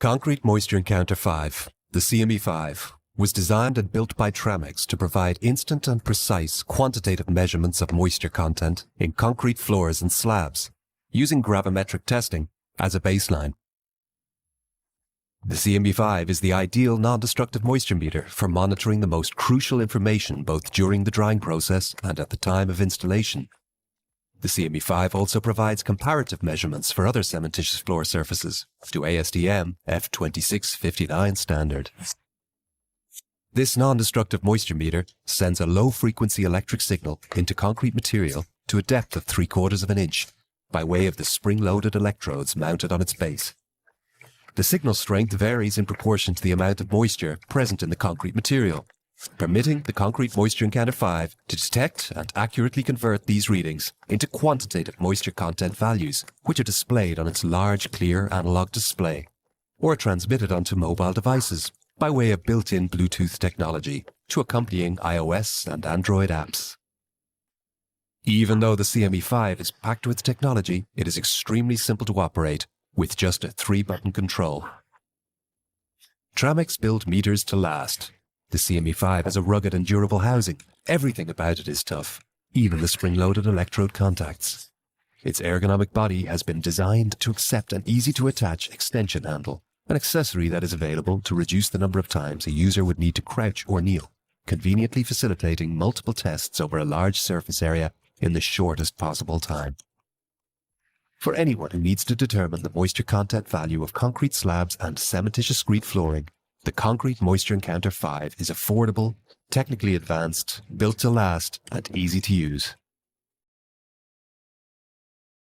Concrete Moisture Encounter 5, the CME 5, was designed and built by Tramex to provide instant and precise quantitative measurements of moisture content in concrete floors and slabs, using gravimetric testing as a baseline. The CME 5 is the ideal non-destructive moisture meter for monitoring the most crucial information both during the drying process and at the time of installation. The CME 5 also provides comparative measurements for other cementitious floor surfaces to ASTM F2659 standard. This non-destructive moisture meter sends a low-frequency electric signal into concrete material to a depth of 3/4 of an inch by way of the spring-loaded electrodes mounted on its base. The signal strength varies in proportion to the amount of moisture present in the concrete material, permitting the Concrete Moisture Encounter 5 to detect and accurately convert these readings into quantitative moisture content values, which are displayed on its large, clear analog display, or transmitted onto mobile devices by way of built-in Bluetooth technology to accompanying iOS and Android apps. Even though the CME 5 is packed with technology, it is extremely simple to operate with just a 3-button control. Tramex built meters to last. The CME 5 has a rugged and durable housing. Everything about it is tough, even the spring-loaded electrode contacts. Its ergonomic body has been designed to accept an easy-to-attach extension handle, an accessory that is available to reduce the number of times a user would need to crouch or kneel, conveniently facilitating multiple tests over a large surface area in the shortest possible time. For anyone who needs to determine the moisture content value of concrete slabs and cementitious screed flooring, the Concrete Moisture Encounter 5 is affordable, technically advanced, built to last, and easy to use.